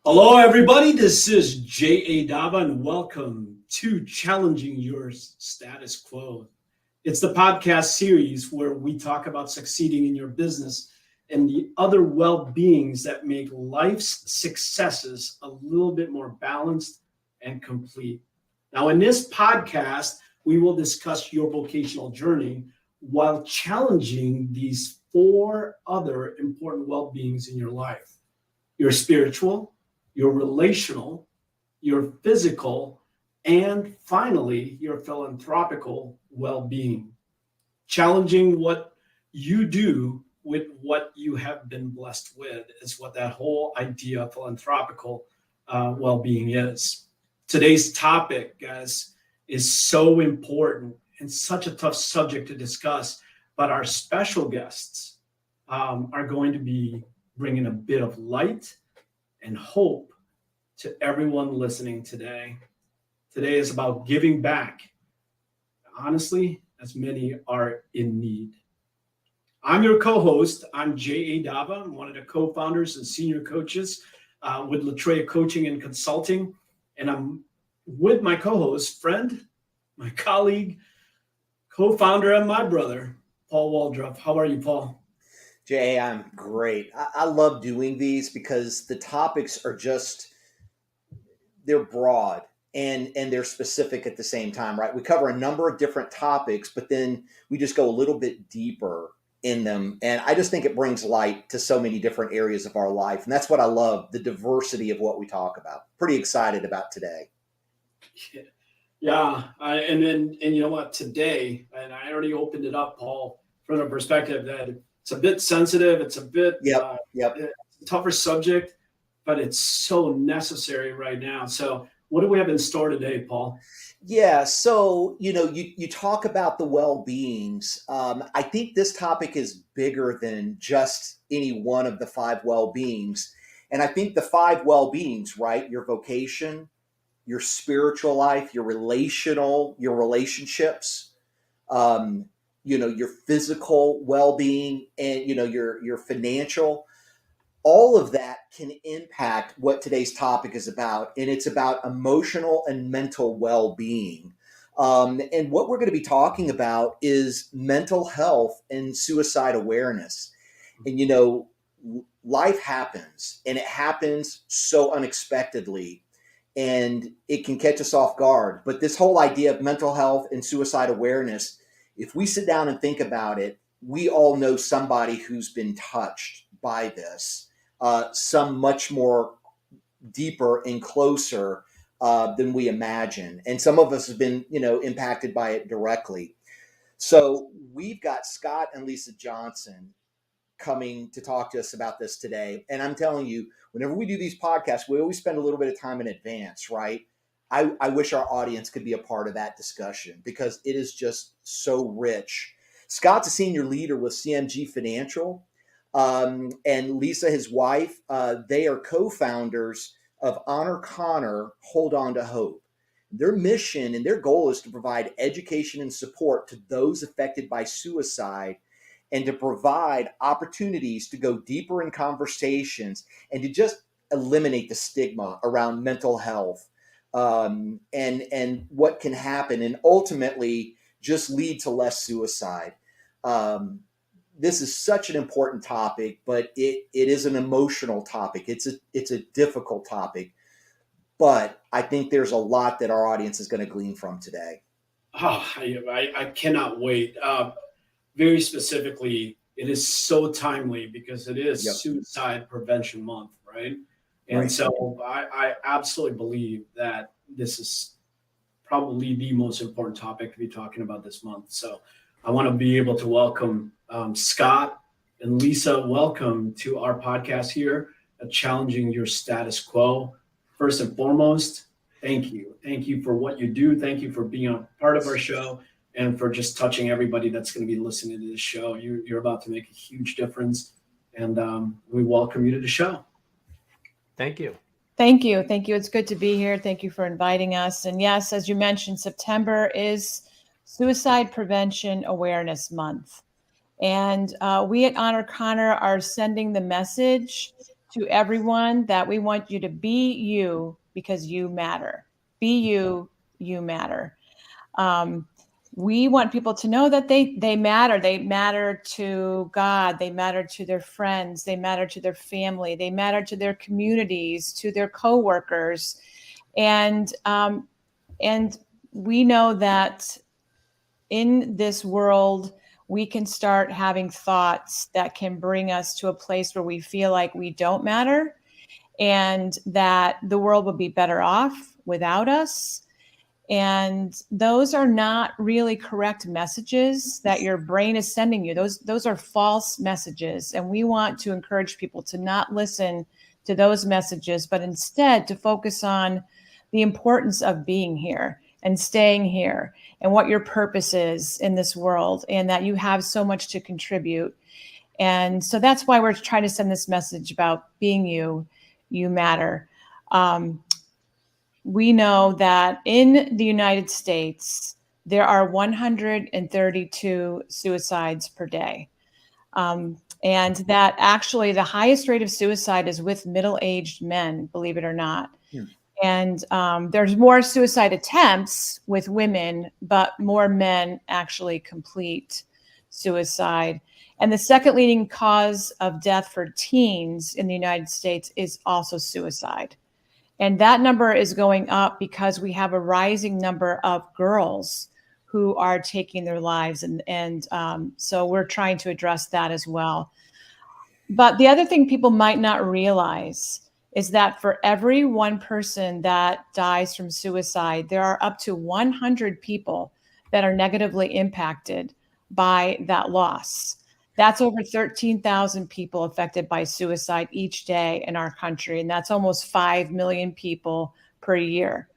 Hello, everybody. This is J.A. Dava, and welcome to Challenging Your Status Quo. It's the podcast series where we talk about succeeding in your business and the other well beings that make life's successes a little bit more balanced and complete. Now, in this podcast, we will discuss your vocational journey while challenging these four other important well beings in your life: your spiritual, your relational, your physical, and finally, your philanthropical well being. Challenging what you do with what you have been blessed with is what that whole idea of philanthropical well being is. Today's topic, guys, is so important and such a tough subject to discuss, but our special guests are going to be bringing a bit of light and hope to everyone listening today. Today is about giving back, honestly, as many are in need. I'm your co-host. I'm J.A. Dava. I'm one of the co-founders and senior coaches with Latreia Coaching and Consulting. And I'm with my co-host, friend, my colleague, co-founder, and my brother, Paul Waldrop. How are you, Paul? Jay, I'm great. I love doing these because the topics are they're broad and they're specific at the same time, right? We cover a number of different topics, but then we just go a little bit deeper in them. And I just think it brings light to so many different areas of our life. And that's what I love, the diversity of what we talk about. Pretty excited about today. Yeah. And you know what, today, and I already opened it up, Paul, from the perspective that it's a bit sensitive. It's a bit Yep. It's a tougher subject, but it's so necessary right now. So what do we have in store today, Paul? Yeah. So, you talk about the well-beings. I think this topic is bigger than just any one of the five well-beings. And I think the five well-beings, right? Your vocation, your spiritual life, your relationships, your physical well-being, and your financial, all of that can impact what today's topic is about, and it's about emotional and mental well-being. And what we're going to be talking about is mental health and suicide awareness. And life happens, and it happens so unexpectedly, and it can catch us off guard. But this whole idea of mental health and suicide awareness, if we sit down and think about it, we all know somebody who's been touched by this, some much more deeper and closer than we imagine. And some of us have been, impacted by it directly. So we've got Scott and Lisa Johnson coming to talk to us about this today. And I'm telling you, whenever we do these podcasts, we always spend a little bit of time in advance, right? I wish our audience could be a part of that discussion because it is just so rich. Scott's a senior leader with CMG Financial, and Lisa, his wife, they are co-founders of Honor Connor, Hold On to Hope. Their mission and their goal is to provide education and support to those affected by suicide and to provide opportunities to go deeper in conversations and to just eliminate the stigma around mental health, and what can happen, and ultimately just lead to less suicide. This is such an important topic, but it is an emotional topic. It's a difficult topic, but I think there's a lot that our audience is going to glean from today. Oh, I cannot wait. Very specifically, it is so timely because it is Suicide Prevention Month, right? And Right. So I absolutely believe that this is probably the most important topic to be talking about this month. So I want to be able to welcome Scott and Lisa. Welcome to our podcast here at Challenging Your Status Quo. First and foremost, thank you. Thank you for what you do. Thank you for being a part of our show and for just touching everybody that's going to be listening to this show. You're about to make a huge difference, and we welcome you to the show. Thank you. Thank you. Thank you. It's good to be here. Thank you for inviting us. And yes, as you mentioned, September is Suicide Prevention Awareness Month. And we at Honor Connor are sending the message to everyone that we want you to be you because you matter. Be you, you matter. We want people to know that they matter. They matter to God. They matter to their friends. They matter to their family. They matter to their communities, to their coworkers. And we know that in this world, we can start having thoughts that can bring us to a place where we feel like we don't matter and that the world would be better off without us. And those are not really correct messages that your brain is sending you. Those are false messages. And we want to encourage people to not listen to those messages, but instead to focus on the importance of being here and staying here and what your purpose is in this world and that you have so much to contribute. And so that's why we're trying to send this message about being you, you matter. We know that in the United States, there are 132 suicides per day. And that actually the highest rate of suicide is with middle-aged men, believe it or not. And there's more suicide attempts with women, but more men actually complete suicide. And the second leading cause of death for teens in the United States is also suicide. And that number is going up because we have a rising number of girls who are taking their lives. And so we're trying to address that as well. But the other thing people might not realize is that for every one person that dies from suicide, there are up to 100 people that are negatively impacted by that loss. That's over 13,000 people affected by suicide each day in our country. And that's almost 5 million people per year.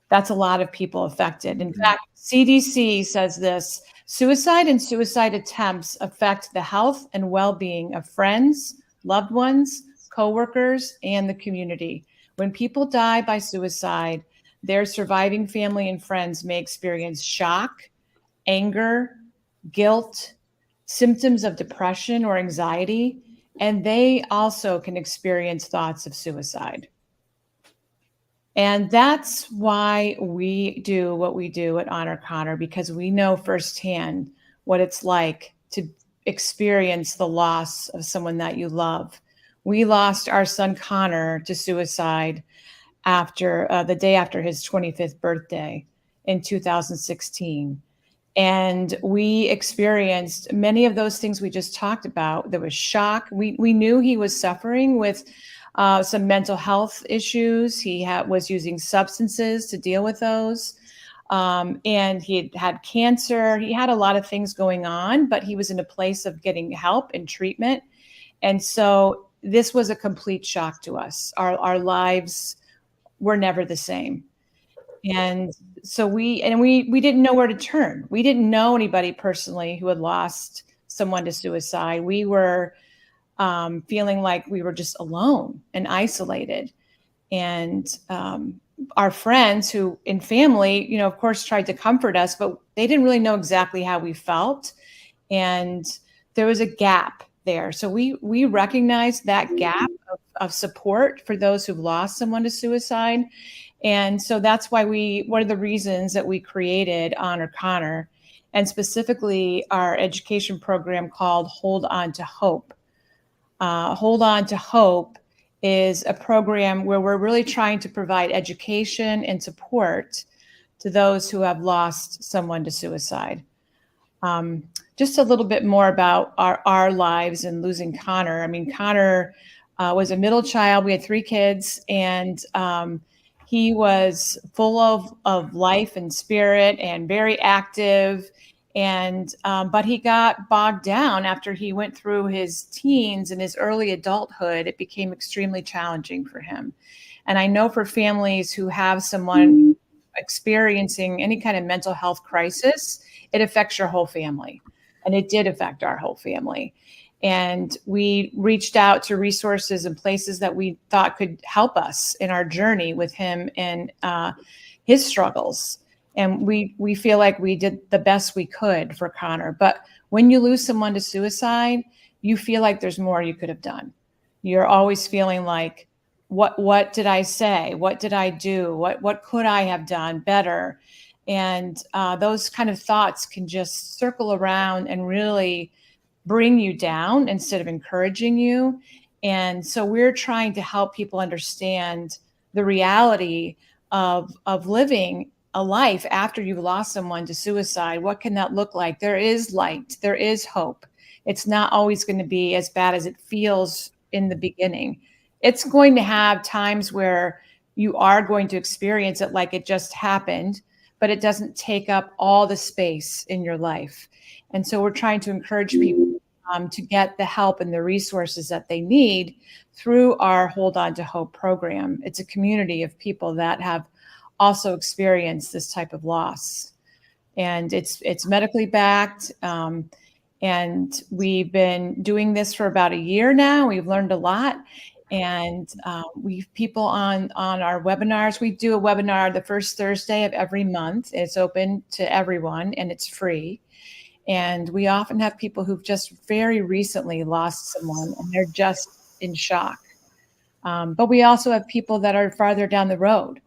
That's a lot of people affected. In fact, CDC says this: suicide and suicide attempts affect the health and well-being of friends, loved ones, coworkers, and the community. When people die by suicide, their surviving family and friends may experience shock, anger, guilt, symptoms of depression or anxiety, and they also can experience thoughts of suicide. And that's why we do what we do at Honor Connor, because we know firsthand what it's like to experience the loss of someone that you love. We lost our son Connor to suicide after the day after his 25th birthday in 2016. And we experienced many of those things we just talked about. There was shock. We knew he was suffering with some mental health issues. He was using substances to deal with those. And he had cancer. He had a lot of things going on, but he was in a place of getting help and treatment. And so this was a complete shock to us. Our lives were never the same. And so we didn't know where to turn. We didn't know anybody personally who had lost someone to suicide. We were feeling like we were just alone and isolated. And our friends who in family, of course, tried to comfort us, but they didn't really know exactly how we felt. And there was a gap there. So we recognized that gap of support for those who've lost someone to suicide. And so that's why one of the reasons that we created Honor Connor, and specifically our education program called Hold On to Hope. Hold On to Hope is a program where we're really trying to provide education and support to those who have lost someone to suicide. Just a little bit more about our lives and losing Connor. I mean, Connor was a middle child. We had 3 kids, and he was full of life and spirit and very active. And but he got bogged down after he went through his teens and his early adulthood. It became extremely challenging for him. And I know for families who have someone experiencing any kind of mental health crisis, it affects your whole family. And it did affect our whole family. And we reached out to resources and places that we thought could help us in our journey with him and his struggles. And we feel like we did the best we could for Connor. But when you lose someone to suicide, you feel like there's more you could have done. You're always feeling like, what did I say? What did I do? What could I have done better? And those kind of thoughts can just circle around and really bring you down instead of encouraging you. And so we're trying to help people understand the reality of living a life after you've lost someone to suicide. What can that look like? There is light, there is hope. It's not always going to be as bad as it feels in the beginning. It's going to have times where you are going to experience it like it just happened, but it doesn't take up all the space in your life. And so we're trying to encourage people to get the help and the resources that they need through our Hold On to Hope program. It's a community of people that have also experienced this type of loss. And it's medically backed. And we've been doing this for about a year now. We've learned a lot. And we've people on our webinars. We do a webinar the first Thursday of every month. It's open to everyone and it's free. And we often have people who've just very recently lost someone and they're just in shock. But we also have people that are farther down the road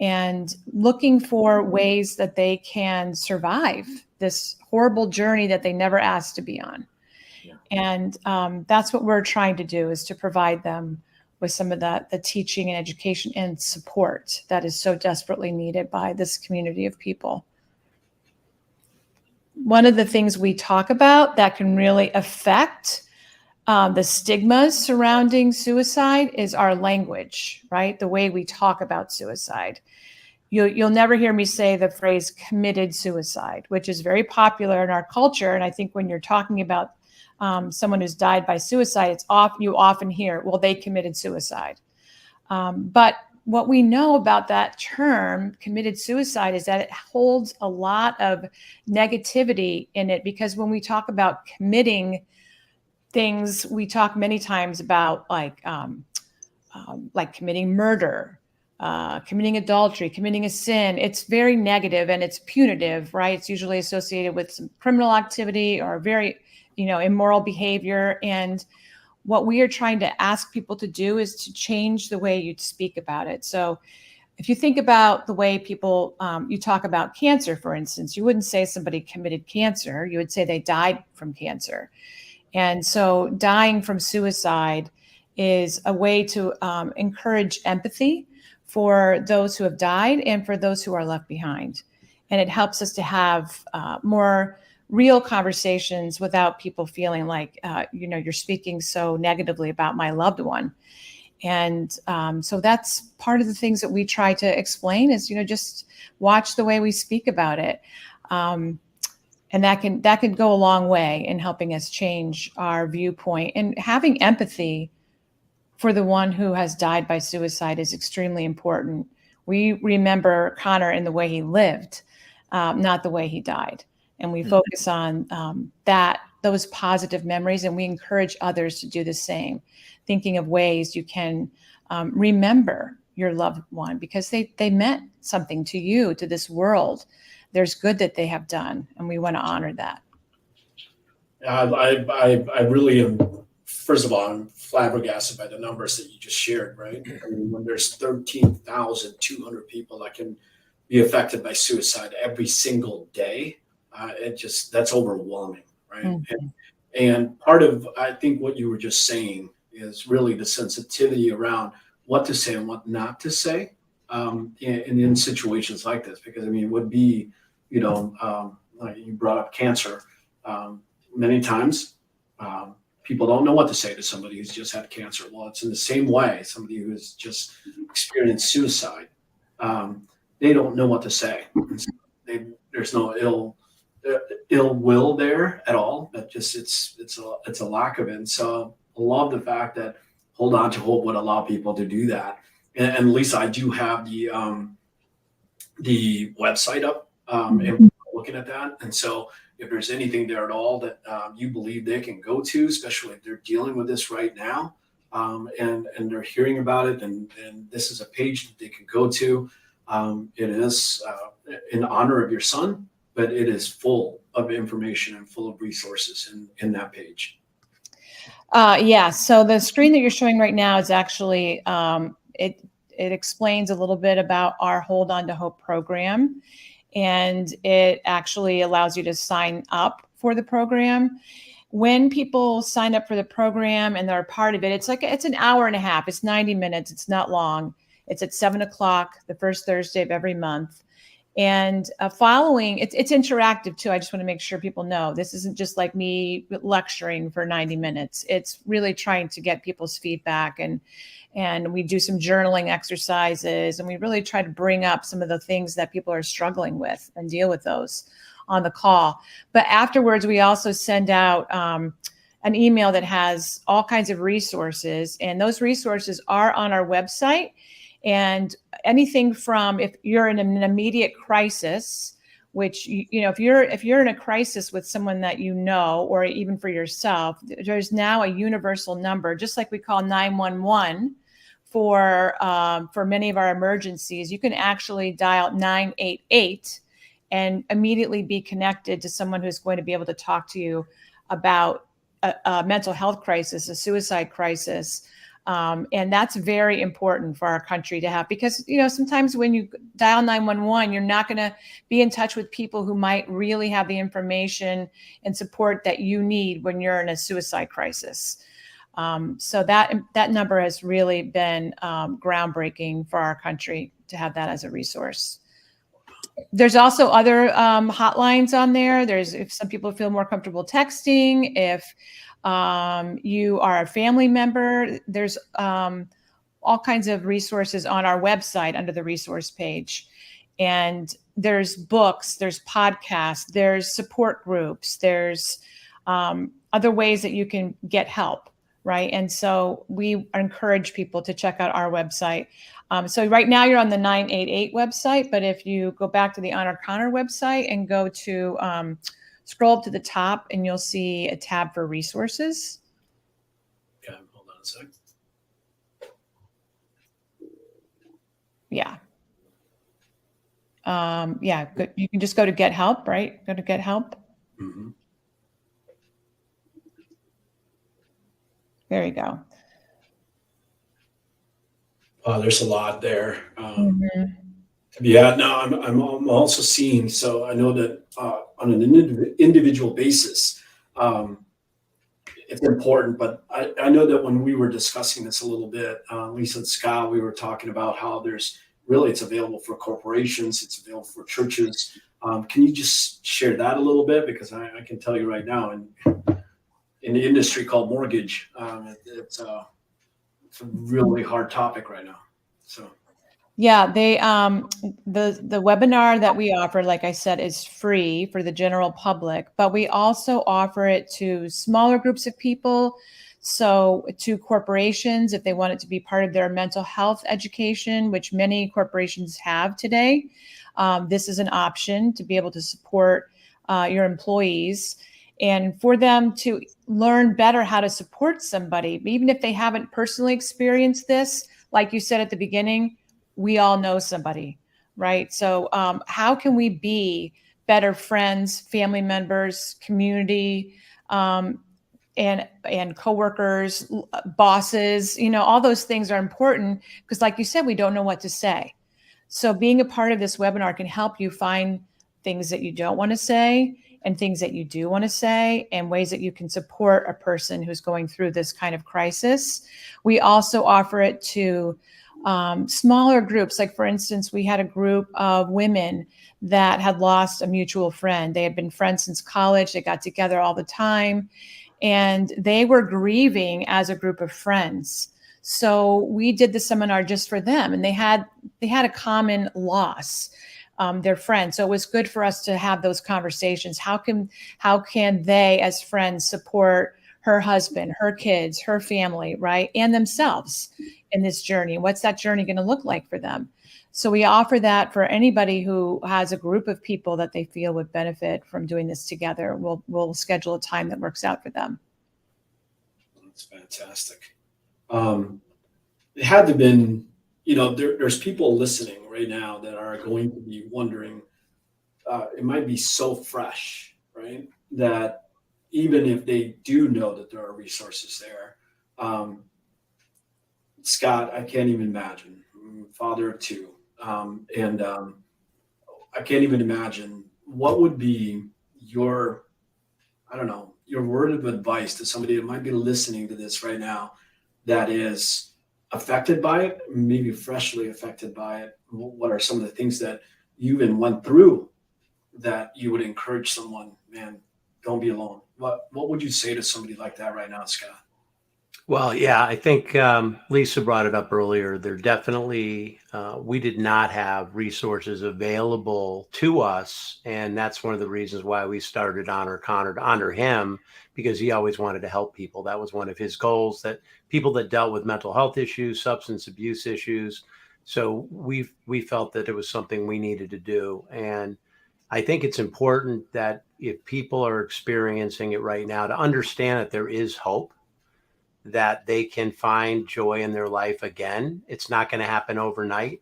and looking for ways that they can survive this horrible journey that they never asked to be on. Yeah. And that's what we're trying to do, is to provide them with some of the teaching and education and support that is so desperately needed by this community of people. One of the things we talk about that can really affect the stigmas surrounding suicide is our language, right? The way we talk about suicide. You'll never hear me say the phrase committed suicide, which is very popular in our culture. And I think when you're talking about someone who's died by suicide, you often hear, well, they committed suicide. But what we know about that term, committed suicide, is that it holds a lot of negativity in it, because when we talk about committing things, we talk many times about like committing murder, committing adultery, committing a sin. It's very negative and it's punitive, right? It's usually associated with some criminal activity or very, immoral behavior. And what we are trying to ask people to do is to change the way you speak about it. So if you think about the way people, you talk about cancer, for instance, you wouldn't say somebody committed cancer. You would say they died from cancer. And so dying from suicide is a way to encourage empathy for those who have died and for those who are left behind. And it helps us to have more real conversations without people feeling like, you're speaking so negatively about my loved one. And so that's part of the things that we try to explain is, just watch the way we speak about it. And that can go a long way in helping us change our viewpoint. And having empathy for the one who has died by suicide is extremely important. We remember Connor in the way he lived, not the way he died. And we focus on those positive memories, and we encourage others to do the same, thinking of ways you can remember your loved one, because they meant something to you, to this world. There's good that they have done, and we want to honor that. I really am. First of all, I'm flabbergasted by the numbers that you just shared, right? I mean, when there's 13,200 people that can be affected by suicide every single day, that's overwhelming, right? Mm-hmm. And part of, I think, what you were just saying is really the sensitivity around what to say and what not to say in situations like this. Because, I mean, it would be, like you brought up cancer. Many times, people don't know what to say to somebody who's just had cancer. Well, it's in the same way. Somebody who has just experienced suicide, they don't know what to say. There's no ill will there at all. But just it's a lack of it. And so I love the fact that Hold On to Hope would allow people to do that. And Lisa, I do have the website up, and looking at that. And so if there's anything there at all that you believe they can go to, especially if they're dealing with this right now, and they're hearing about it, and this is a page that they can go to. It is in honor of your son, but it is full of information and full of resources in that page. Yeah. So the screen that you're showing right now is actually it explains a little bit about our Hold On to Hope program, and it actually allows you to sign up for the program. When people sign up for the program and they're a part of it, it's an hour and a half. It's 90 minutes. It's not long. It's at 7:00 the first Thursday of every month. And following, it's interactive too. I just want to make sure people know this isn't just like me lecturing for 90 minutes. It's really trying to get people's feedback, and we do some journaling exercises, and we really try to bring up some of the things that people are struggling with and deal with those on the call. But afterwards, we also send out an email that has all kinds of resources, and those resources are on our website. And anything from, if you're in an immediate crisis, which if you're in a crisis with someone that you know, or even for yourself, there's now a universal number, just like we call 911 for many of our emergencies. You can actually dial 988 and immediately be connected to someone who's going to be able to talk to you about a mental health crisis, a suicide crisis. And that's very important for our country to have, because, sometimes when you dial 911, you're not going to be in touch with people who might really have the information and support that you need when you're in a suicide crisis. So that number has really been groundbreaking for our country to have that as a resource. There's also other hotlines on there. If some people feel more comfortable texting, if you are a family member, there's all kinds of resources on our website under the resource page. And there's books, there's podcasts, there's support groups, there's other ways that you can get help, right? And so we encourage people to check out our website. So right now you're on the 988 website, but if you go back to the Honor Connor website and go to scroll up to the top, and you'll see a tab for resources. Okay, hold on a sec. Yeah. Yeah, good. You can just go to Get Help, right? Go to Get Help. Mm-hmm. There you go. There's a lot there. Mm-hmm. Yeah, no, I'm also seeing, so I know that on an individual basis, it's important, but I know that when we were discussing this a little bit, Lisa and Scott, we were talking about how it's available for corporations, it's available for churches. Can you just share that a little bit? Because I can tell you right now, in the industry called mortgage, it's a really hard topic right now. So. Yeah, the webinar that we offer, like I said, is free for the general public, but we also offer it to smaller groups of people. So to corporations, if they want it to be part of their mental health education, which many corporations have today, this is an option to be able to support your employees, and for them to learn better how to support somebody, even if they haven't personally experienced this. Like you said at the beginning, we all know somebody, right? So how can we be better friends, family members, community, and coworkers, bosses? All those things are important, because like you said, we don't know what to say. So being a part of this webinar can help you find things that you don't want to say and things that you do want to say, and ways that you can support a person who's going through this kind of crisis. We also offer it to smaller groups. Like, for instance, we had a group of women that had lost a mutual friend. They had been friends since college. They got together all the time, and they were grieving as a group of friends. So we did the seminar just for them, and they had a common loss, their friend. So it was good for us to have those conversations. How can they, as friends, support her husband, her kids, her family, right, and themselves in this journey? What's that journey going to look like for them? So we offer that for anybody who has a group of people that they feel would benefit from doing this together. We'll schedule a time that works out for them. That's fantastic. It had to have been, there's people listening right now that are going to be wondering, it might be so fresh, right? That, even if they do know that there are resources there. Scott, I can't even imagine. I'm father of two, and I can't even imagine what would be your, I don't know, your word of advice to somebody that might be listening to this right now that is affected by it, maybe freshly affected by it. What are some of the things that you even went through that you would encourage someone, man, don't be alone? What would you say to somebody like that right now, Scott? Well, yeah, I think Lisa brought it up earlier. There definitely, we did not have resources available to us. And that's one of the reasons why we started Honor Connor, to honor him, because he always wanted to help people. That was one of his goals, that people that dealt with mental health issues, substance abuse issues. So we felt that it was something we needed to do. And I think it's important that if people are experiencing it right now, to understand that there is hope, that they can find joy in their life again. It's not going to happen overnight.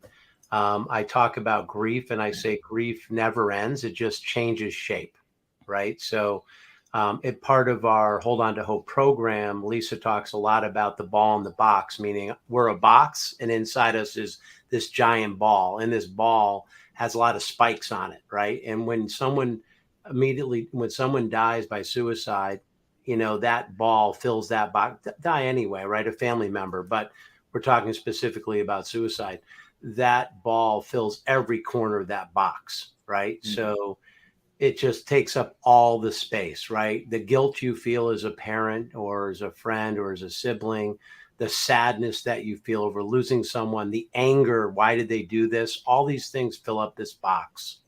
I talk about grief and I say grief never ends. It just changes shape, right? So part of our Hold On to Hope program, Lisa talks a lot about the ball in the box, meaning we're a box and inside us is this giant ball. And this ball has a lot of spikes on it, right? And when someone dies by suicide, that ball fills that box. Die anyway, right? A family member, but we're talking specifically about suicide. That ball fills every corner of that box, right? Mm-hmm. So it just takes up all the space, right? The guilt you feel as a parent or as a friend or as a sibling, the sadness that you feel over losing someone, the anger, why did they do this? All these things fill up this box.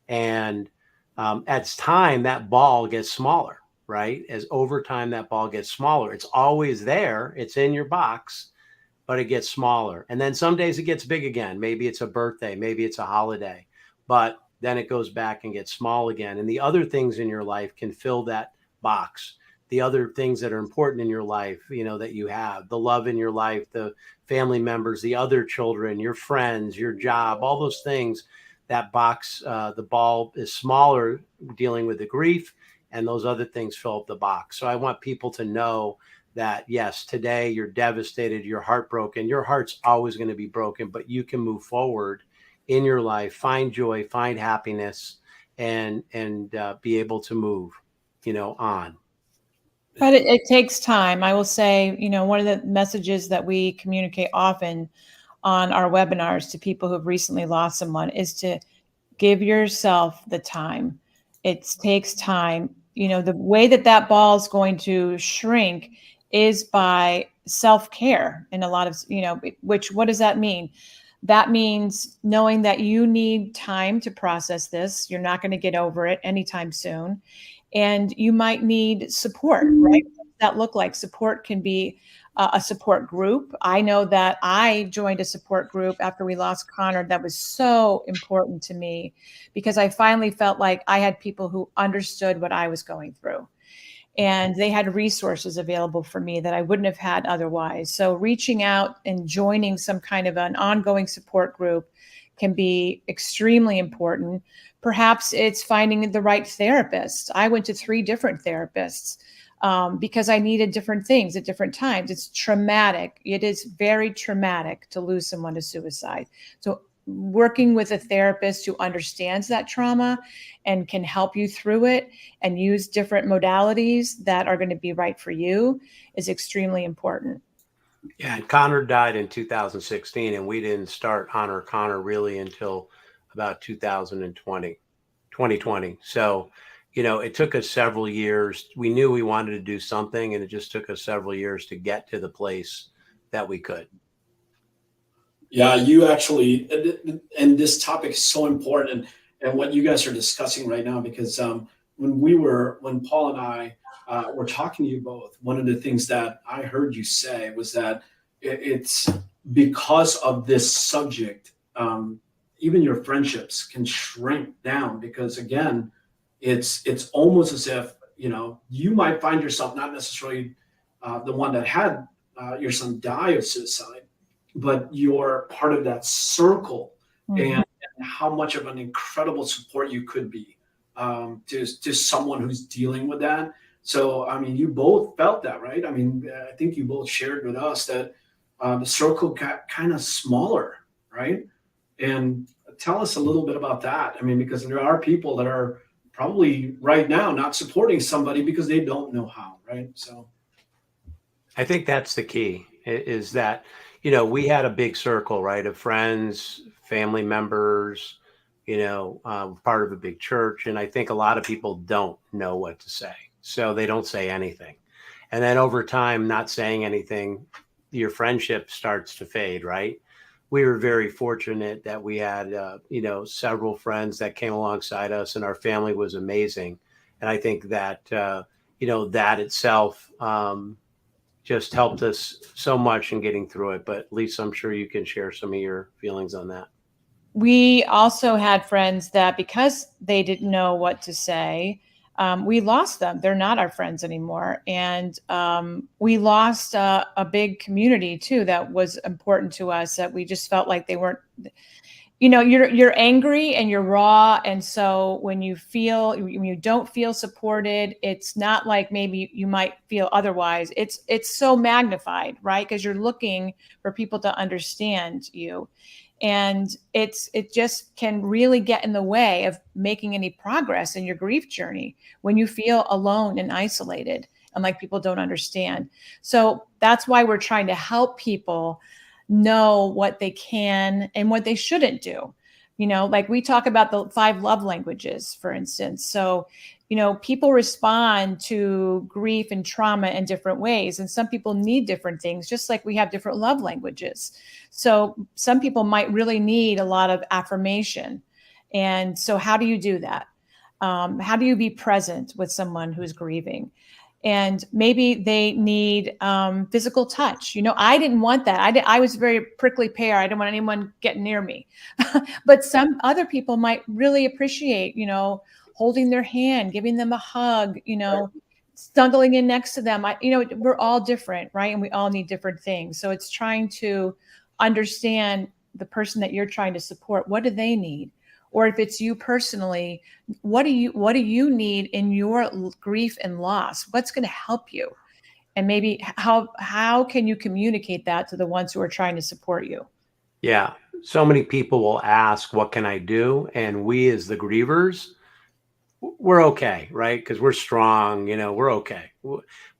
And at time, that ball gets smaller. Right? As over time, that ball gets smaller. It's always there. It's in your box, but it gets smaller. And then some days it gets big again. Maybe it's a birthday, maybe it's a holiday, but then it goes back and gets small again. And the other things in your life can fill that box. The other things that are important in your life, that you have, the love in your life, the family members, the other children, your friends, your job, all those things, that box, the ball is smaller dealing with the grief, and those other things fill up the box. So I want people to know that, yes, today you're devastated, you're heartbroken, your heart's always going to be broken, but you can move forward in your life, find joy, find happiness, and be able to move, on. But it takes time. I will say, one of the messages that we communicate often on our webinars to people who've recently lost someone is to give yourself the time. It takes time. The way that ball is going to shrink is by self-care in a lot of, what does that mean? That means knowing that you need time to process this. You're not going to get over it anytime soon. And you might need support, right? What does that look like? Support can be a support group. I know that I joined a support group after we lost Connor. That was so important to me because I finally felt like I had people who understood what I was going through. And they had resources available for me that I wouldn't have had otherwise. So reaching out and joining some kind of an ongoing support group can be extremely important. Perhaps it's finding the right therapist. I went to 3 different therapists because I needed different things at different times. It's traumatic. It is very traumatic to lose someone to suicide. So working with a therapist who understands that trauma and can help you through it and use different modalities that are going to be right for you is extremely important. Yeah, Connor died in 2016, and we didn't start Honor Connor really until about 2020. So, it took us several years. We knew we wanted to do something, and it just took us several years to get to the place that we could. Yeah, you actually, and this topic is so important, and what you guys are discussing right now, because when Paul and I were talking to you both, one of the things that I heard you say was that it's because of this subject, even your friendships can shrink down because, again, it's almost as if, you might find yourself not necessarily the one that had your son die of suicide, but you're part of that circle, mm-hmm. and how much of an incredible support you could be to someone who's dealing with that. So, I mean, you both felt that, right? I mean, I think you both shared with us that the circle got kind of smaller, right? And tell us a little bit about that. I mean, because there are people that are probably right now not supporting somebody because they don't know how, right? So, I think that's the key is that, we had a big circle, right, of friends, family members, part of a big church. And I think a lot of people don't know what to say. So they don't say anything. And then over time, not saying anything, your friendship starts to fade, right? We were very fortunate that we had, several friends that came alongside us, and our family was amazing. And I think that, that itself, just helped us so much in getting through it. But Lisa, I'm sure you can share some of your feelings on that. We also had friends that because they didn't know what to say, we lost them. They're not our friends anymore. And we lost a big community too that was important to us, that we just felt like they weren't, you're angry and you're raw. And so when you don't feel supported, it's not like maybe you might feel otherwise. It's so magnified, right? Because you're looking for people to understand you. And it just can really get in the way of making any progress in your grief journey when you feel alone and isolated and like people don't understand. So that's why we're trying to help people know what they can and what they shouldn't do. Like we talk about the 5 love languages, for instance. So, people respond to grief and trauma in different ways. And some people need different things, just like we have different love languages. So some people might really need a lot of affirmation. And so how do you do that? How do you be present with someone who's grieving? And maybe they need physical touch. I didn't want that. I was very prickly pear. I didn't want anyone getting near me. But some other people might really appreciate, holding their hand, giving them a hug, snuggling in next to them. We're all different, right? And we all need different things. So it's trying to understand the person that you're trying to support. What do they need? Or if it's you personally, what do you need in your grief and loss? What's going to help you? And maybe how can you communicate that to the ones who are trying to support you? Yeah. So many people will ask, what can I do? And we as the grievers, we're okay, right? Because we're strong, we're okay.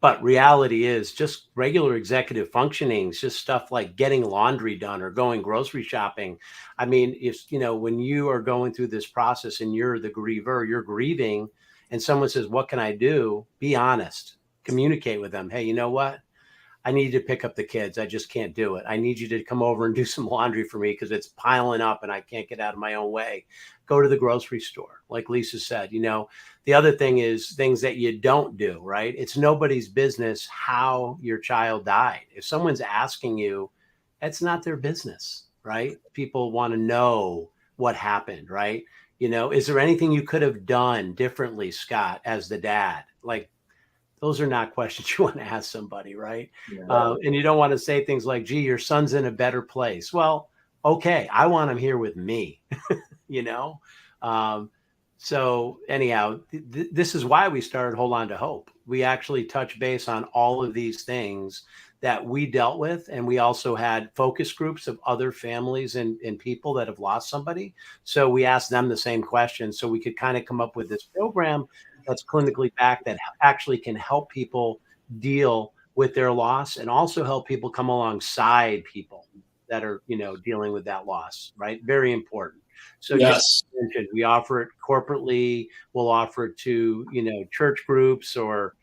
But reality is just regular executive functioning, just stuff like getting laundry done or going grocery shopping. I mean, if, when you are going through this process and you're the griever, you're grieving, and someone says, what can I do? Be honest, communicate with them. Hey, you know what? I need to pick up the kids. I just can't do it. I need you to come over and do some laundry for me because it's piling up and I can't get out of my own way. Go to the grocery store. Like Lisa said, the other thing is things that you don't do, right? It's nobody's business how your child died. If someone's asking you, that's not their business, right? People want to know what happened, right? Is there anything you could have done differently, Scott, as the dad? Like, those are not questions you want to ask somebody, right? Yeah. And you don't want to say things like, gee, your son's in a better place. Well, okay, I want him here with me, So anyhow, this is why we started Hold On to Hope. We actually touch base on all of these things that we dealt with. And we also had focus groups of other families and people that have lost somebody. So we asked them the same questions so we could kind of come up with this program that's clinically backed that actually can help people deal with their loss and also help people come alongside people that are, dealing with that loss, right? Very important. So yes, just we offer it corporately. We'll offer it to, church groups or,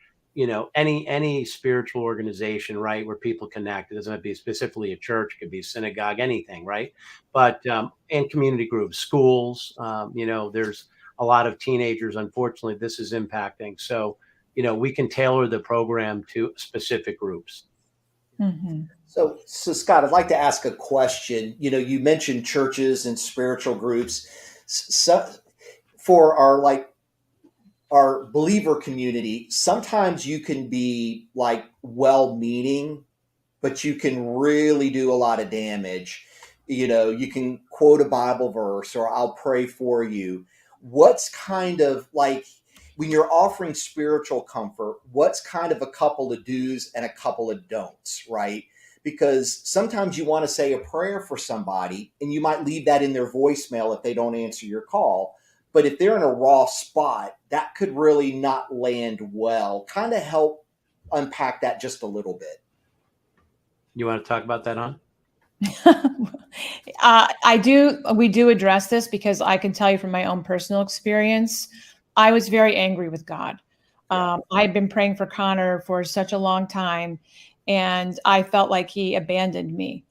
any spiritual organization, right? Where people connect. It doesn't have to be specifically a church, it could be a synagogue, anything, right? But, and community groups, schools, there's a lot of teenagers, unfortunately, this is impacting. So, we can tailor the program to specific groups. Mm-hmm. So Scott, I'd like to ask a question. You mentioned churches and spiritual groups. So for our believer community, sometimes you can be like well-meaning, but you can really do a lot of damage. You can quote a Bible verse or I'll pray for you. What's kind of like, when you're offering spiritual comfort, what's kind of a couple of do's and a couple of don'ts, right? Because sometimes you want to say a prayer for somebody and you might leave that in their voicemail if they don't answer your call. But if they're in a raw spot, that could really not land well. Kind of help unpack that just a little bit. You want to talk about that, hon? I do. We do address this because I can tell you from my own personal experience, I was very angry with God. I had been praying for Connor for such a long time, and I felt like he abandoned me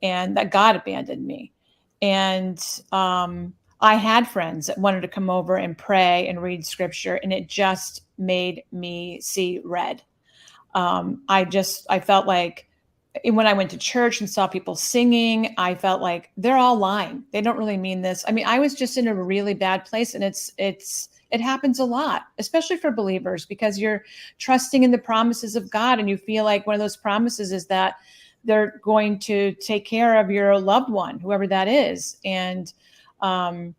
and that God abandoned me. And I had friends that wanted to come over and pray and read scripture, and it just made me see red. I felt like when I went to church and saw people singing, I felt like they're all lying. They don't really mean this. I mean, I was just in a really bad place, and it happens a lot, especially for believers, because you're trusting in the promises of God, and you feel like one of those promises is that they're going to take care of your loved one, whoever that is. And we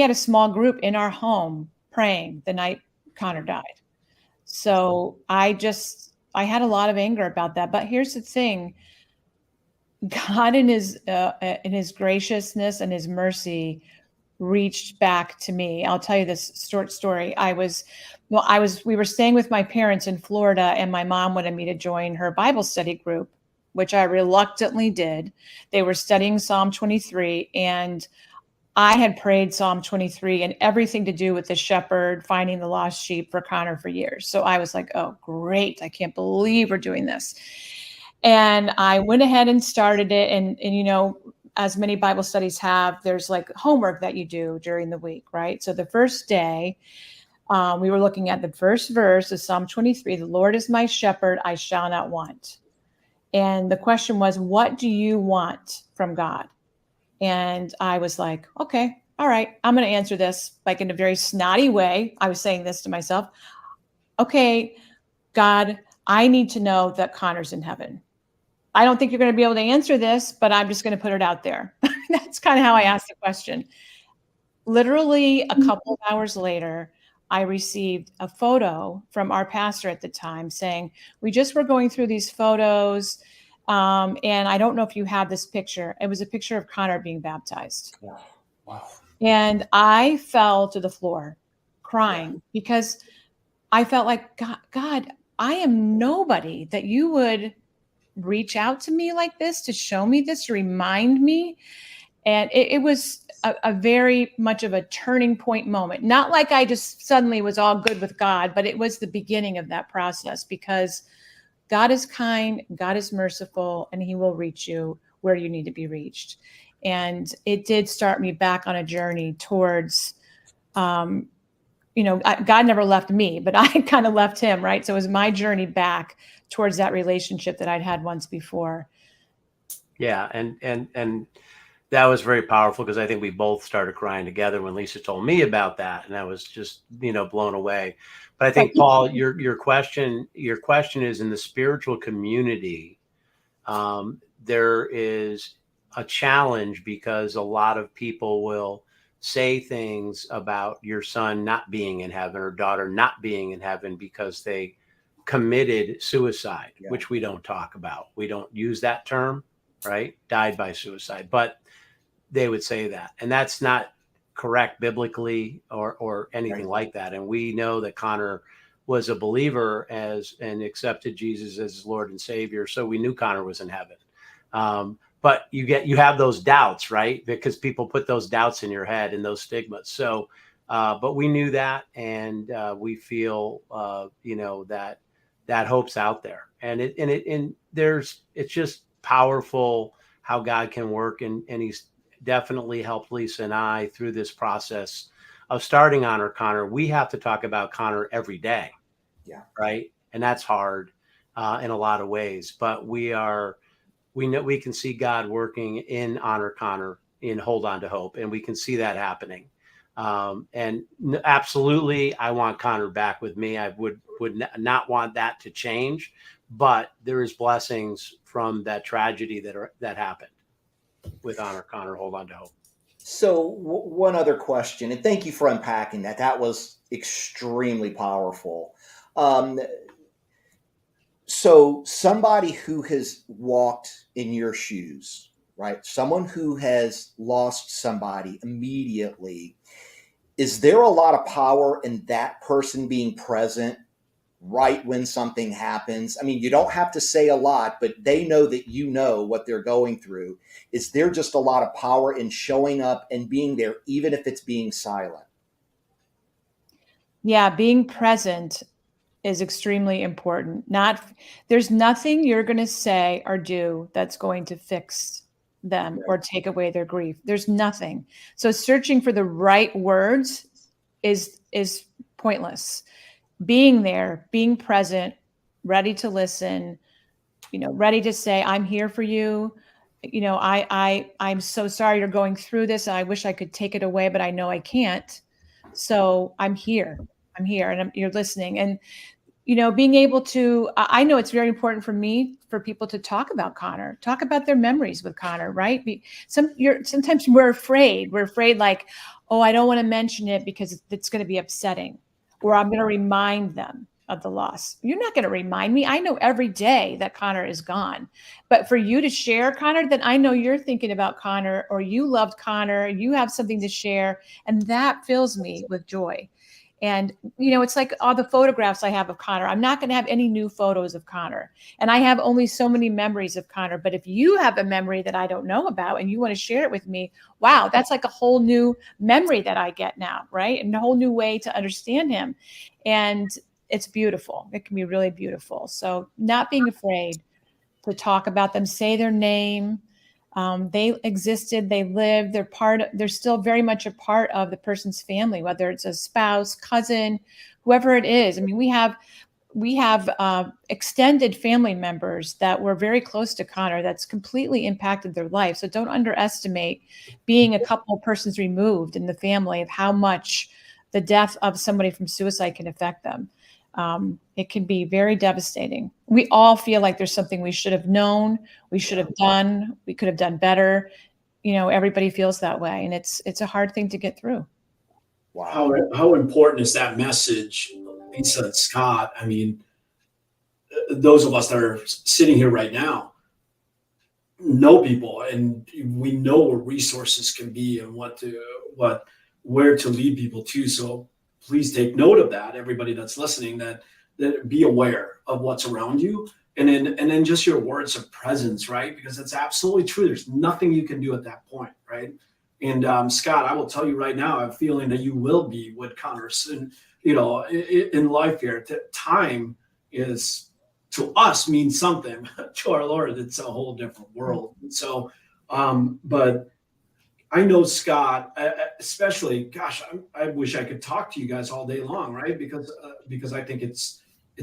had a small group in our home praying the night Connor died. So I had a lot of anger about that. But here's the thing: God, in His graciousness and His mercy, reached back to me. I'll tell you this short story. We were staying with my parents in Florida, and my mom wanted me to join her Bible study group, which I reluctantly did. They were studying Psalm 23, and I had prayed Psalm 23 and everything to do with the shepherd finding the lost sheep for Connor for years. So I was like, oh, great. I can't believe we're doing this. And I went ahead and started it. And as many Bible studies have, there's like homework that you do during the week, right? So the first day, we were looking at the first verse of Psalm 23, the Lord is my shepherd, I shall not want. And the question was, what do you want from God? And I was like, okay, all right, I'm going to answer this like in a very snotty way. I was saying this to myself. Okay, God, I need to know that Connor's in heaven. I don't think you're going to be able to answer this, but I'm just going to put it out there. That's kind of how I asked the question. Literally a couple of hours later, I received a photo from our pastor at the time saying, we just were going through these photos. And I don't know if you have this picture. It was a picture of Connor being baptized. Wow. And I fell to the floor crying because I felt like, God, I am nobody that you would reach out to me like this, to show me this, to remind me. And it was a very much of a turning point moment. Not like I just suddenly was all good with God, but it was the beginning of that process, because God is kind, God is merciful, and He will reach you where you need to be reached. And it did start me back on a journey towards, God never left me, but I kind of left Him, right? So it was my journey back towards that relationship that I'd had once before. Yeah, and that was very powerful, because I think we both started crying together when Lisa told me about that, and I was just blown away. But I think, Paul, your question is, in the spiritual community, there is a challenge, because a lot of people will say things about your son not being in heaven or daughter not being in heaven because they committed suicide, which we don't talk about. We don't use that term, right? Died by suicide, but they would say that, and that's not correct biblically or anything like that. And we know that Connor was a believer and accepted Jesus as his Lord and Savior. So we knew Connor was in heaven. But you have those doubts, right? Because people put those doubts in your head and those stigmas. So, but we knew that, and we feel, that hope's out there, and it's just powerful how God can work, and He's definitely helped Lisa and I through this process of starting Honor Connor. We have to talk about Connor every day. Yeah. Right. And that's hard in a lot of ways, but we know we can see God working in Honor Connor, in Hold On to Hope, and we can see that happening. And absolutely, I want Connor back with me. I would not want that to change, but there is blessings from that tragedy that happened with Honor Connor, Hold On to Hope. So one other question, and thank you for unpacking that. That was extremely powerful. Um, so somebody who has walked in your shoes, right? Someone who has lost somebody immediately, is there a lot of power in that person being present right when something happens? I mean, you don't have to say a lot, but they know that you know what they're going through. Is there just a lot of power in showing up and being there, even if it's being silent? Yeah, being present is extremely important. Not There's nothing you're going to say or do that's going to fix them or take away their grief. There's nothing. So searching for the right words is pointless. Being there, being present, ready to listen, ready to say, I'm here for you. I'm so sorry you're going through this. I wish I could take it away, but I know I can't. So I'm here. I'm here, and you're listening. And being able to, I know it's very important for me, for people to talk about Connor, talk about their memories with Connor, right? Sometimes we're afraid. We're afraid, like, oh, I don't want to mention it because it's going to be upsetting, or I'm going to remind them of the loss. You're not going to remind me. I know every day that Connor is gone. But for you to share Connor, then I know you're thinking about Connor, or you loved Connor, you have something to share, and that fills me with joy. And, it's like all the photographs I have of Connor. I'm not going to have any new photos of Connor. And I have only so many memories of Connor. But if you have a memory that I don't know about and you want to share it with me, wow, that's like a whole new memory that I get now, right? And a whole new way to understand him. And it's beautiful. It can be really beautiful. So not being afraid to talk about them, say their name. They existed, they lived, they're still very much a part of the person's family, whether it's a spouse, cousin, whoever it is. I mean, we have extended family members that were very close to Connor that's completely impacted their life. So don't underestimate being a couple of persons removed in the family of how much the death of somebody from suicide can affect them. It can be very devastating. We all feel like there's something we should have known, we should have done, we could have done better. Everybody feels that way, and it's a hard thing to get through. Wow. How important is that message, Lisa and Scott? I mean, those of us that are sitting here right now know people, and we know where resources can be and where to lead people to. So please take note of that, everybody that's listening, that be aware of what's around you, and then just your words of presence, right? Because it's absolutely true. There's nothing you can do at that point, right? And Scott, I will tell you right now, I'm feeling that you will be with Connor soon. In life here, time is, to us, means something. To our Lord, it's a whole different world. So, but I know Scott, especially. Gosh, I wish I could talk to you guys all day long, right? Because I think it's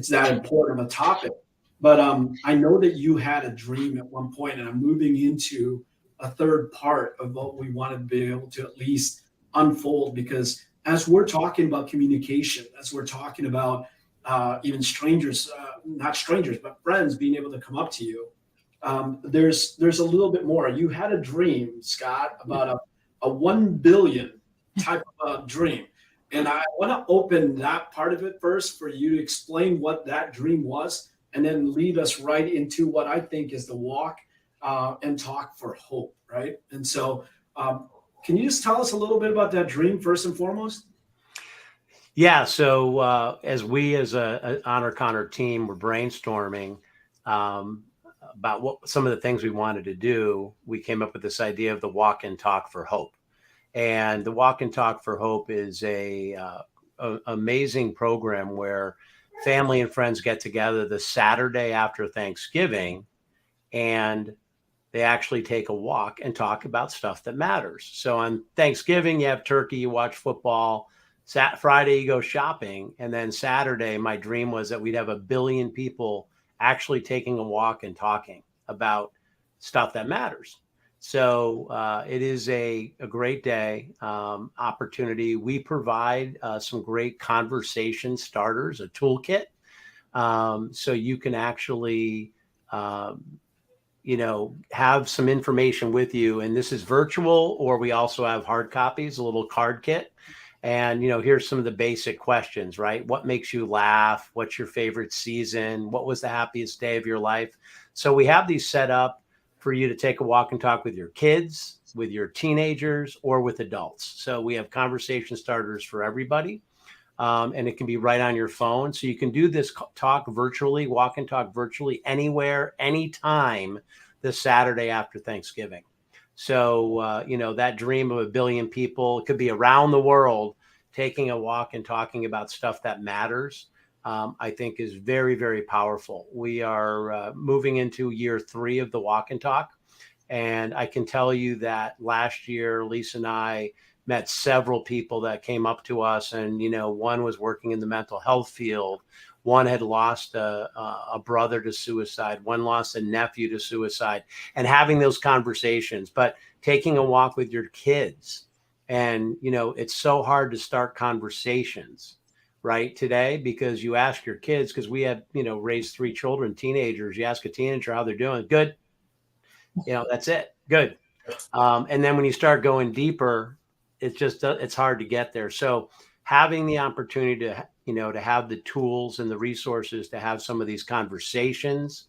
that important of a topic. But I know that you had a dream at one point, and I'm moving into a third part of what we want to be able to at least unfold. Because as we're talking about communication, as we're talking about even strangers, not strangers, but friends being able to come up to you, there's a little bit more. You had a dream, Scott, about a 1 billion type of dream. And I want to open that part of it first for you to explain what that dream was, and then lead us right into what I think is the walk and talk for hope, right? And so can you just tell us a little bit about that dream first and foremost? Yeah. So as we as a Honor Connor team were brainstorming about what some of the things we wanted to do, we came up with this idea of the Walk and Talk for Hope. And the Walk and Talk for Hope is a amazing program where family and friends get together the Saturday after Thanksgiving, and they actually take a walk and talk about stuff that matters. So on Thanksgiving, you have turkey, you watch football. Friday, you go shopping. And then Saturday, my dream was that we'd have 1 billion people actually taking a walk and talking about stuff that matters. So it is a great day, opportunity. We provide some great conversation starters, a toolkit. So you can actually, have some information with you. And this is virtual, or we also have hard copies, a little card kit. And, here's some of the basic questions, right? What makes you laugh? What's your favorite season? What was the happiest day of your life? So we have these set up for you to take a walk and talk with your kids, with your teenagers, or with adults. So we have conversation starters for everybody. And it can be right on your phone. So you can do this talk virtually, walk and talk virtually anywhere, anytime this Saturday after Thanksgiving. So, that dream of 1 billion people, it could be around the world, taking a walk and talking about stuff that matters, I think is very, very powerful. We are moving into year 3 of the walk and talk. And I can tell you that last year, Lisa and I met several people that came up to us, and, one was working in the mental health field. One had lost a brother to suicide. One lost a nephew to suicide, and having those conversations, but taking a walk with your kids. And, it's so hard to start conversations right today, because you ask your kids, because we had, raised 3 children, teenagers. You ask a teenager how they're doing. Good. That's it. Good. And then when you start going deeper, it's hard to get there. So having the opportunity to have the tools and the resources to have some of these conversations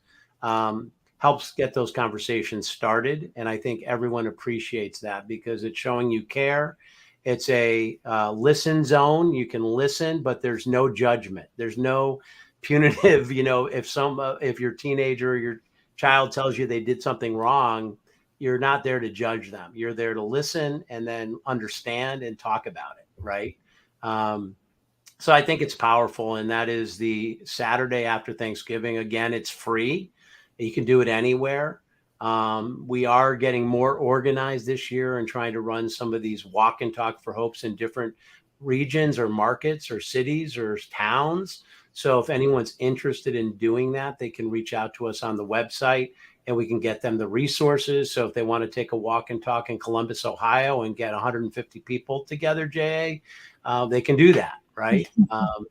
helps get those conversations started. And I think everyone appreciates that, because it's showing you care. It's a listen zone. You can listen, but there's no judgment. There's no punitive, if your teenager or your child tells you they did something wrong, you're not there to judge them. You're there to listen and then understand and talk about it. Right. So I think it's powerful. And that is the Saturday after Thanksgiving. Again, it's free. You can do it anywhere. We are getting more organized this year and trying to run some of these walk and talk for hopes in different regions or markets or cities or towns. So if anyone's interested in doing that, they can reach out to us on the website, and we can get them the resources. So if they want to take a walk and talk in Columbus, Ohio, and get 150 people together, JA, they can do that, right?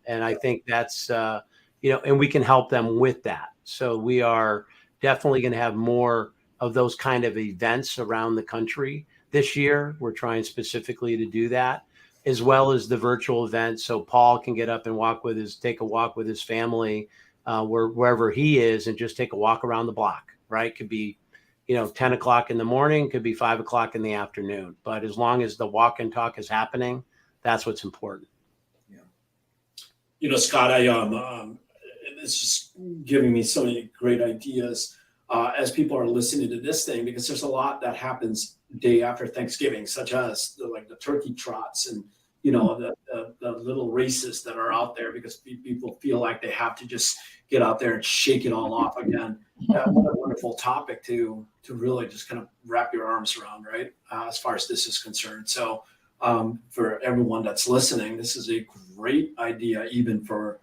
And I think that's, and we can help them with that. So we are definitely going to have more of those kind of events around the country this year. We're trying specifically to do that, as well as the virtual event. So Paul can get up and take a walk with his family, wherever he is, and just take a walk around the block, right? Could be, 10 o'clock in the morning, could be 5 o'clock in the afternoon. But as long as the walk and talk is happening, that's what's important. Yeah. Scott, it's just giving me so many great ideas as people are listening to this thing, because there's a lot that happens day after Thanksgiving, such as the turkey trots and, the little races that are out there, because people feel like they have to just get out there and shake it all off again. What a wonderful topic to really just kind of wrap your arms around, right? As far as this is concerned. So for everyone that's listening, this is a great idea, even for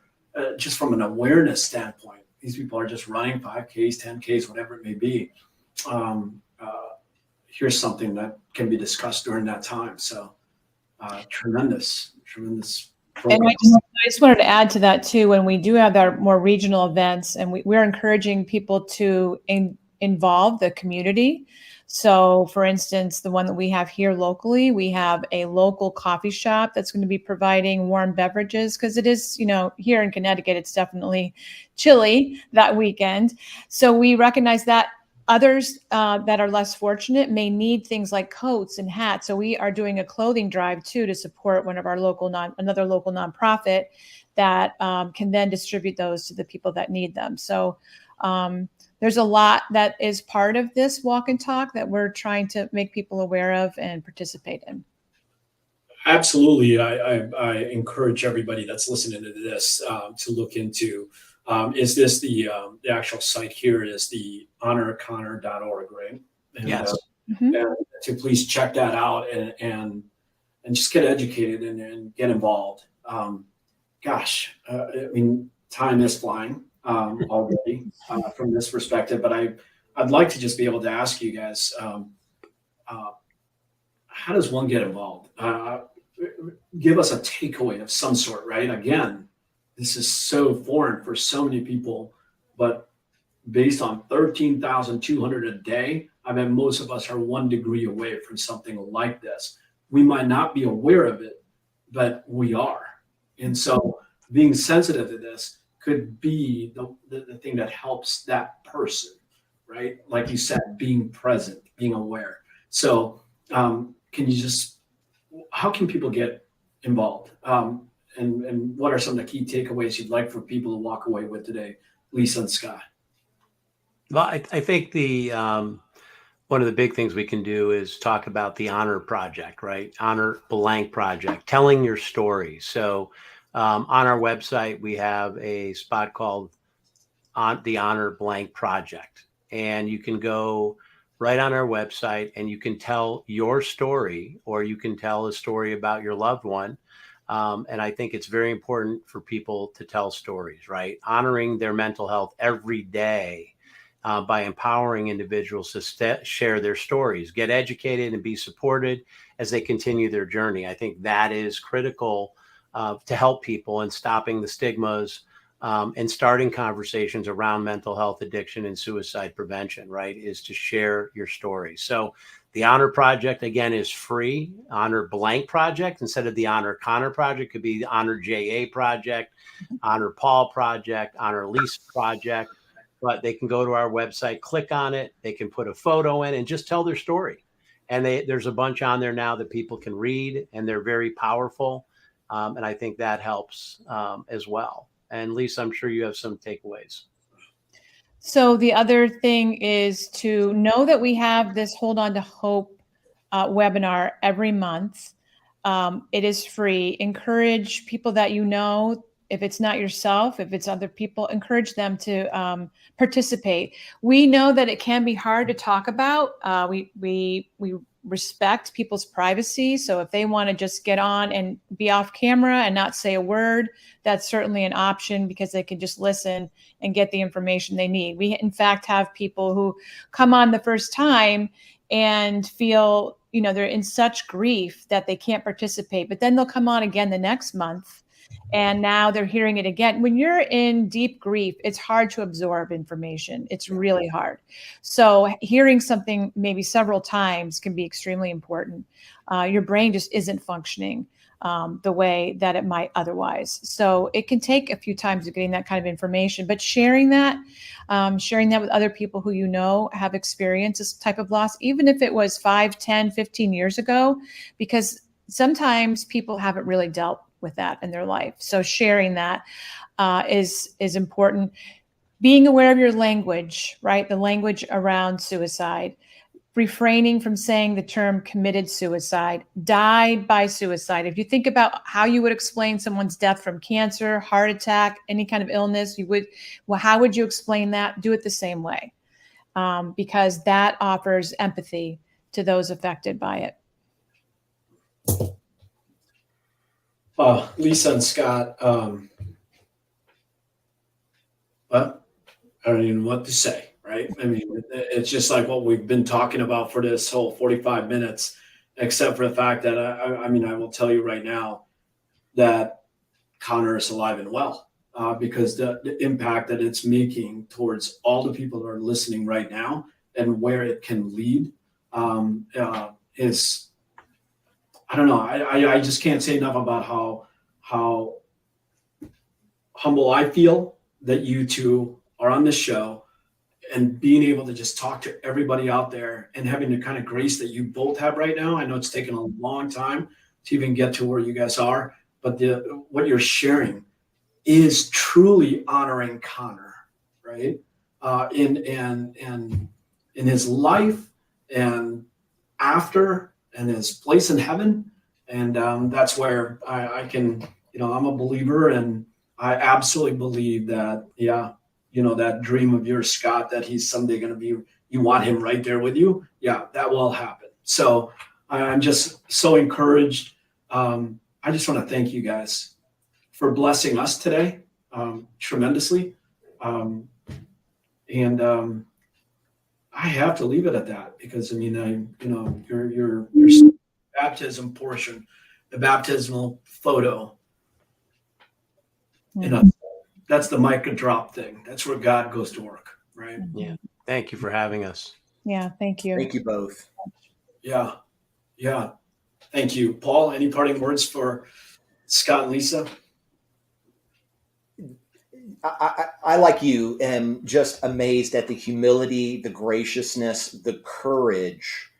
just from an awareness standpoint. These people are just running 5Ks, 10Ks, whatever it may be. Here's something that can be discussed during that time. So tremendous program. And I just wanted to add to that too, when we do have our more regional events, and we're encouraging people to involve the community. So for instance, the one that we have here locally, we have a local coffee shop that's going to be providing warm beverages, because it is, here in Connecticut, it's definitely chilly that weekend. So we recognize that others that are less fortunate may need things like coats and hats. So we are doing a clothing drive too, to support one of our another local nonprofit that can then distribute those to the people that need them. So there's a lot that is part of this walk and talk that we're trying to make people aware of and participate in. Absolutely. I encourage everybody that's listening to this to look into, is this the actual site here is the honorconnor.org, right? And, yes. And to please check that out and just get educated and get involved. Time is flying already from this perspective, but I'd like to just be able to ask you guys, how does one get involved? Give us a takeaway of some sort, right? Again, this is so foreign for so many people, but based on 13,200 a day, I bet most of us are 1 degree away from something like this. We might not be aware of it, but we are. And so being sensitive to this could be the thing that helps that person, right? Like you said, being present, being aware. So can you just, how can people get involved? And what are some of the key takeaways you'd like for people to walk away with today, Lisa and Scott? Well, I think one of the big things we can do is talk about the Honor Project, right? Honor Blank Project, telling your story. So on our website, we have a spot called the Honor Blank Project, and you can go right on our website and you can tell your story, or you can tell a story about your loved one. And I think it's very important for people to tell stories, right? Honoring their mental health every day by empowering individuals to share their stories, get educated, and be supported as they continue their journey. I think that is critical to help people in stopping the stigmas and starting conversations around mental health, addiction, and suicide prevention, right, is to share your story. So the Honor Project, again, is free. Honor Blank Project, instead of the Honor Connor Project, could be the Honor JA Project, Honor Paul Project, Honor Lisa Project. But they can go to our website, click on it, they can put a photo in and just tell their story. And there's a bunch on there now that people can read, and they're very powerful. And I think that helps as well. And Lisa, I'm sure you have some takeaways. So the other thing is to know that we have this Hold On to Hope webinar every month. It is free. Encourage people that you know. If it's not yourself, if it's other people, encourage them to participate. We know that it can be hard to talk about. We respect people's privacy. So if they want to just get on and be off camera and not say a word, that's certainly an option, because they can just listen and get the information they need. We, in fact, have people who come on the first time and feel, they're in such grief that they can't participate, but then they'll come on again the next month. And now they're hearing it again. When you're in deep grief, it's hard to absorb information. It's really hard. So hearing something maybe several times can be extremely important. Your brain just isn't functioning the way that it might otherwise. So it can take a few times of getting that kind of information, but sharing that with other people who have experienced this type of loss, even if it was 5, 10, 15 years ago, because sometimes people haven't really dealt with that in their life. So sharing that is important. Being aware of your language, right? The language around suicide, refraining from saying the term committed suicide, died by suicide. If you think about how you would explain someone's death from cancer, heart attack, any kind of illness, how would you explain that? Do it the same way, because that offers empathy to those affected by it. Lisa and Scott, well, I don't even know what to say, right? I mean, it's just like what we've been talking about for this whole 45 minutes, except for the fact that, I will tell you right now that Connor is alive and well, because the impact that it's making towards all the people that are listening right now and where it can lead is, I don't know. I just can't say enough about how humble I feel that you two are on this show, and being able to just talk to everybody out there and having the kind of grace that you both have right now. I know it's taken a long time to even get to where you guys are, but what you're sharing is truly honoring Connor, right? In his life and after, and his place in heaven. And that's where I can, I'm a believer, and I absolutely believe that, that dream of yours, Scott, that he's someday going to be, you want him right there with you. Yeah, that will happen. So I'm just so encouraged. I just want to thank you guys for blessing us today tremendously. I have to leave it at that, because your baptism portion, the baptismal photo, that's the mic drop thing. That's where God goes to work. right? Yeah. Thank you for having us. Yeah, thank you. Thank you both. Yeah. Yeah. Thank you. Paul, any parting words for Scott and Lisa? I, like you, am just amazed at the humility, the graciousness, the courage,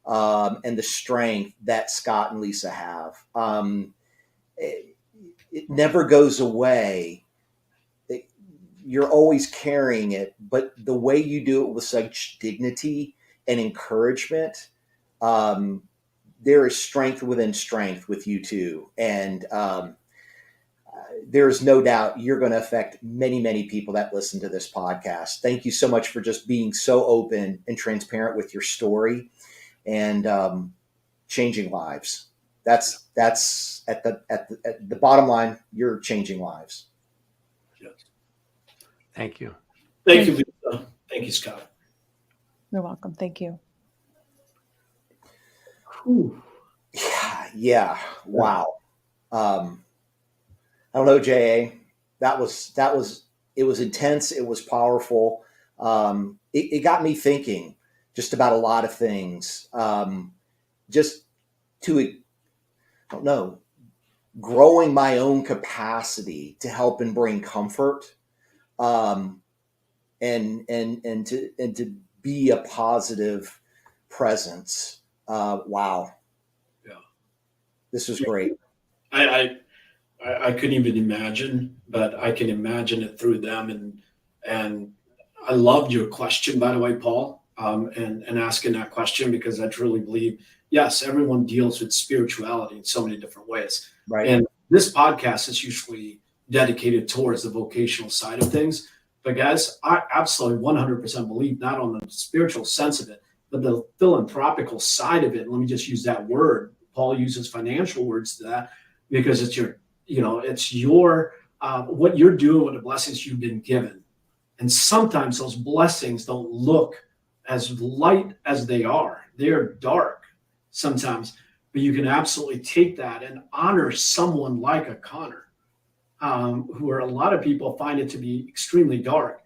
and the strength that Scott and Lisa have. It never goes away. You're always carrying it, but the way you do it with such dignity and encouragement, there is strength within strength with you two. And there's no doubt you're going to affect many, many people that listen to this podcast. Thank you so much for just being so open and transparent with your story and changing lives. That's at the bottom line. You're changing lives. Yes. Thank you. Thank you, Lisa. Thank you, Scott. You're welcome. Thank you. Ooh. Yeah. Wow. I don't know, JA. That was it was intense. It was powerful. It got me thinking just about a lot of things. Just to, I don't know, growing my own capacity to help and bring comfort, and to be a positive presence. Wow. Yeah. This was great. I couldn't even imagine, but I can imagine it through them. And I loved your question, by the way, Paul, and asking that question, because I truly believe, yes, everyone deals with spirituality in so many different ways. Right. And this podcast is usually dedicated towards the vocational side of things. But guys, I absolutely 100% believe not on the spiritual sense of it, but the philanthropical side of it. And let me just use that word. Paul uses financial words to that because it's your, it's your, what you're doing with the blessings you've been given. And sometimes those blessings don't look as light as they are. They're dark sometimes, but you can absolutely take that and honor someone like a Connor, who are a lot of people find it to be extremely dark.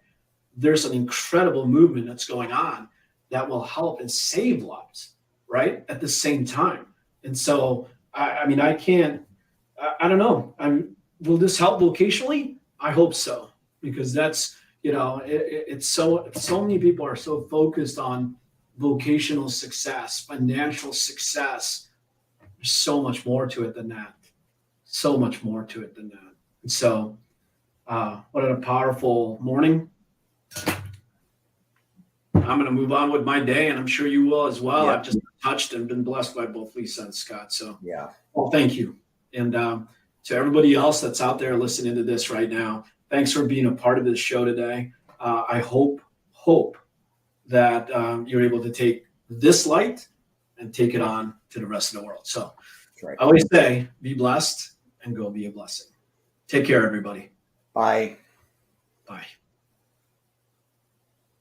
There's an incredible movement that's going on that will help and save lives, right? At the same time. And so, I don't know. Will this help vocationally? I hope so, because that's, it's so many people are so focused on vocational success, financial success. There's so much more to it than that. So much more to it than that. And so, what a powerful morning. I'm going to move on with my day, and I'm sure you will as well. Yeah. I've just touched and been blessed by both Lisa and Scott. So, Yeah. well, thank you. And to everybody else that's out there listening to this right now, thanks for being a part of this show today. I hope that you're able to take this light and take it on to the rest of the world. So Right. I always say, be blessed and go be a blessing. Take care, everybody. Bye. Bye.